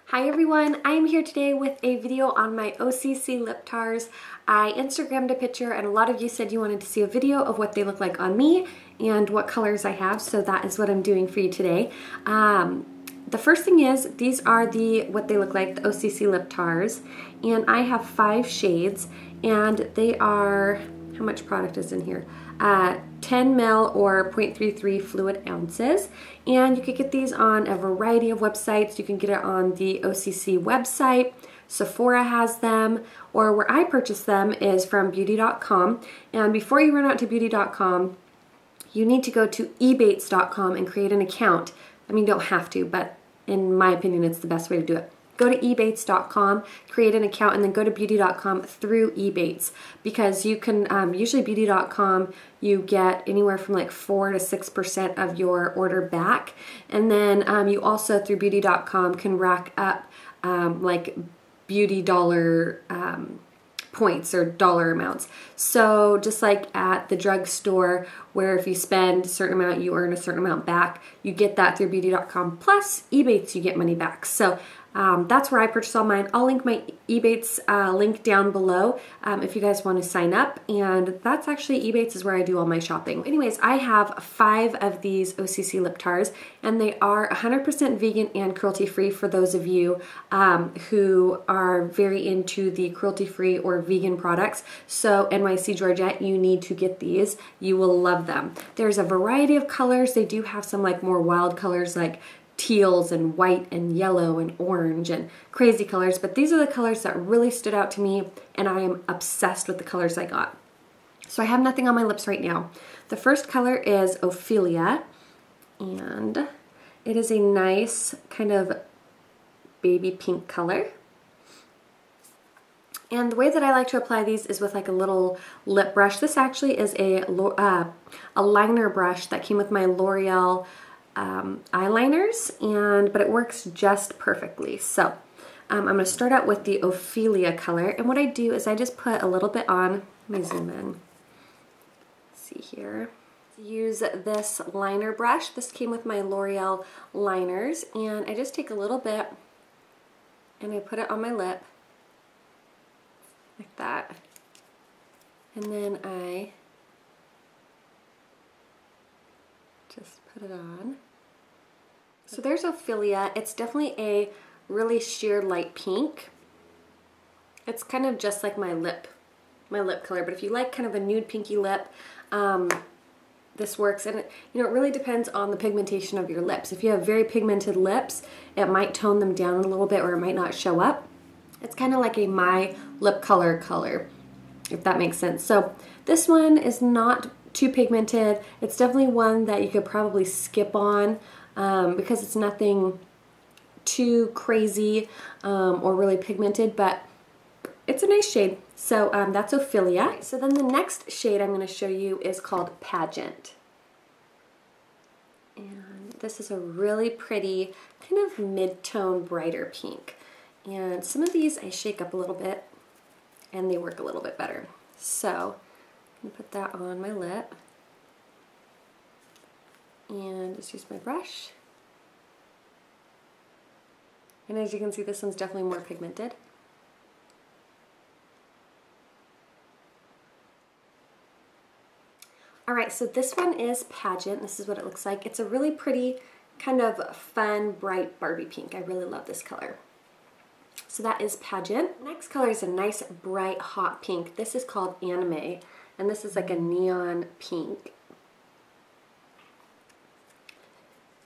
Hi everyone, I am here today with a video on my OCC lip tars. I Instagrammed a picture and a lot of you said you wanted to see a video of what they look like on me and what colors I have, so that is what I'm doing for you today. The first thing is, these are what they look like, the OCC lip tars, and I have 5 shades, and they are, how much product is in here? 10 ml or 0.33 fluid ounces, and you could get these on a variety of websites. You can get it on the OCC website, Sephora has them, or where I purchase them is from beauty.com. And before you run out to beauty.com, you need to go to ebates.com and create an account. I mean, you don't have to, but in my opinion, it's the best way to do it. Go to ebates.com, create an account, and then go to beauty.com through Ebates, because you can, usually beauty.com, you get anywhere from like 4 to 6% of your order back. And then you also, through beauty.com, can rack up like beauty dollar points or dollar amounts. So just like at the drugstore, where if you spend a certain amount, you earn a certain amount back, you get that through beauty.com. Plus Ebates, you get money back. So that's where I purchase all mine. I'll link my Ebates link down below if you guys want to sign up. And that's actually, Ebates is where I do all my shopping. Anyways, I have 5 of these OCC lip tars, and they are 100% vegan and cruelty-free for those of you who are very into the cruelty-free or vegan products. So NYC Georgette, you need to get these. You will love them. There's a variety of colors. They do have some like more wild colors like teals and white and yellow and orange and crazy colors, but these are the colors that really stood out to me, and I am obsessed with the colors I got. So I have nothing on my lips right now. The first color is Ophelia, and it is a nice kind of baby pink color. And the way that I like to apply these is with like a little lip brush. This actually is a liner brush that came with my L'Oreal eyeliners, but it works just perfectly. So I'm going to start out with the Ophelia color, and what I do is I just put a little bit on. Let me zoom in. Let's see here. Use this liner brush. This came with my L'Oreal liners, and I just take a little bit and I put it on my lip like that, and then I just put it on. So there's Ophelia. It's definitely a really sheer light pink. It's kind of just like my lip color, but if you like kind of a nude pinky lip, this works. And it really depends on the pigmentation of your lips. If you have very pigmented lips, it might tone them down a little bit, or it might not show up. It's kind of like a my lip color, if that makes sense. So this one is not too pigmented. It's definitely one that you could probably skip on because it's nothing too crazy or really pigmented, but it's a nice shade. So that's Ophelia. So then the next shade I'm going to show you is called Pageant. And this is a really pretty kind of mid-tone brighter pink. And some of these I shake up a little bit and they work a little bit better. So I'm going to put that on my lip and just use my brush. And as you can see, this one's definitely more pigmented. Alright, so this one is Pageant. This is what it looks like. It's a really pretty, kind of fun, bright Barbie pink. I really love this color. So that is Pageant. Next color is a nice, bright, hot pink. This is called Anime, and this is like a neon pink.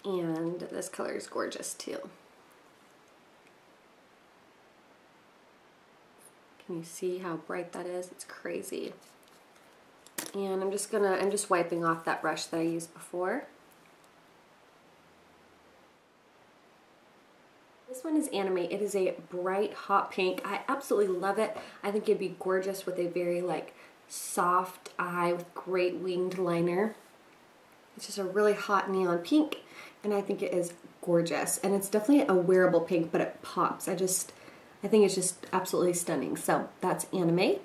And this color is gorgeous too. Can you see how bright that is? It's crazy. And I'm just wiping off that brush that I used before. This one is Anime. It is a bright, hot pink. I absolutely love it. I think it'd be gorgeous with a very like soft eye with great winged liner. It's just a really hot neon pink, and I think it is gorgeous. And it's definitely a wearable pink, but it pops. I think it's just absolutely stunning. So that's Anime.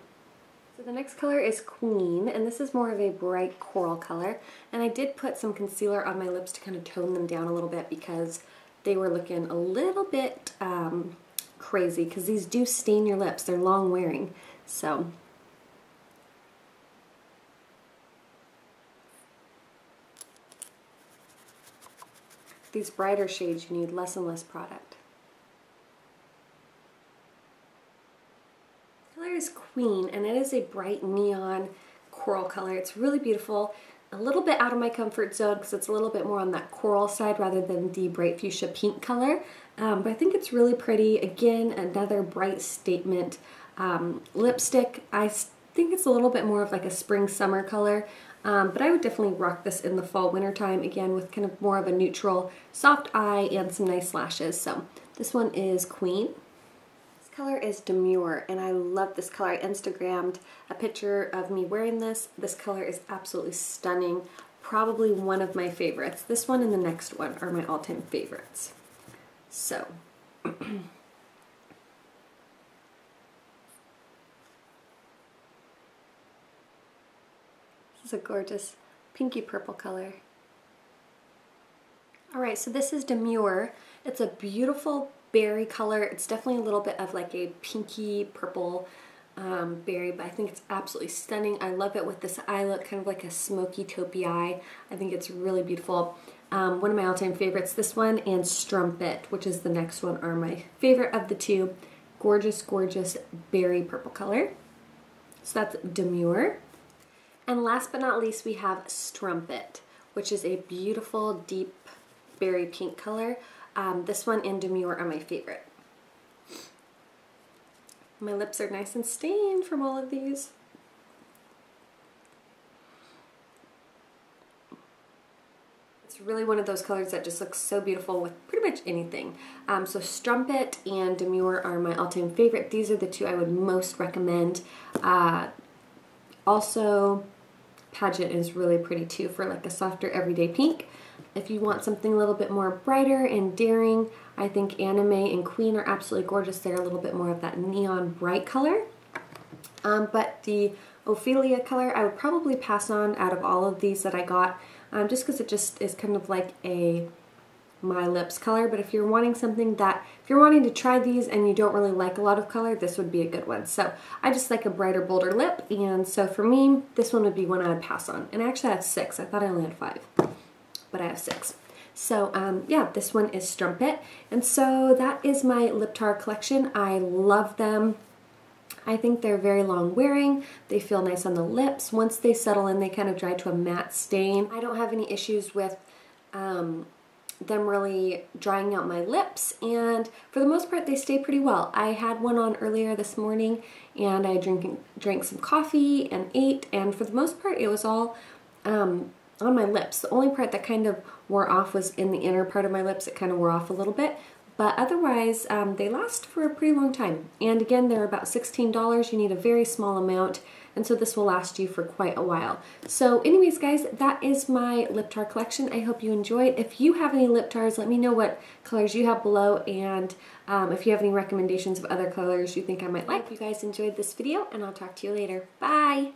So the next color is Queen, and this is more of a bright coral color. And I did put some concealer on my lips to kind of tone them down a little bit because they were looking a little bit crazy, because these do stain your lips. They're long wearing. So these brighter shades, you need less and less product. The color is Queen, and it is a bright neon coral color. It's really beautiful. A little bit out of my comfort zone because it's a little bit more on that coral side rather than the bright fuchsia pink color. But I think it's really pretty. Again, another bright statement lipstick. I think it's a little bit more of like a spring summer color, but I would definitely rock this in the fall winter time, again with kind of more of a neutral soft eye and some nice lashes. So this one is Queen. This color is Demure, and I love this color. I Instagrammed a picture of me wearing this. This color is absolutely stunning. Probably one of my favorites. This one and the next one are my all-time favorites. So this is a gorgeous pinky purple color. Alright, so this is Demure. It's a beautiful berry color. It's definitely a little bit of like a pinky purple berry, but I think it's absolutely stunning. I love it with this eye look, kind of like a smoky taupey eye. I think it's really beautiful. One of my all-time favorites, this one and Strumpet, which is the next one, are my favorite of the two. Gorgeous, gorgeous berry purple color. So that's Demure. And last but not least, we have Strumpet, which is a beautiful deep berry pink color. This one and Demure are my favorite. My lips are nice and stained from all of these. It's really one of those colors that just looks so beautiful with pretty much anything. So Strumpet and Demure are my all-time favorite. These are the two I would most recommend. Also, Pageant is really pretty too for like a softer everyday pink. If you want something a little bit more brighter and daring, I think Anime and Queen are absolutely gorgeous. They're a little bit more of that neon bright color. But the Ophelia color I would probably pass on out of all of these that I got, just because it just is kind of like a My Lips color. But if you're wanting something that, if you're wanting to try these and you don't really like a lot of color, this would be a good one. So I just like a brighter, bolder lip, and so for me, this one would be one I would pass on. And I actually have 6. I thought I only had 5, but I have 6. So yeah, this one is Strumpet. And so that is my lip tar collection. I love them. I think they're very long wearing. They feel nice on the lips. Once they settle in, they kind of dry to a matte stain. I don't have any issues with them really drying out my lips, and for the most part they stay pretty well. I had one on earlier this morning and I drank some coffee and ate, and for the most part it was all on my lips. The only part that kind of wore off was in the inner part of my lips. It kind of wore off a little bit, but otherwise they last for a pretty long time. And again, they're about $16. You need a very small amount, and so this will last you for quite a while. So anyways guys, that is my lip tar collection. I hope you enjoyed. If you have any lip tars, let me know what colors you have below, and if you have any recommendations of other colors you think I might like. I hope you guys enjoyed this video, and I'll talk to you later. Bye!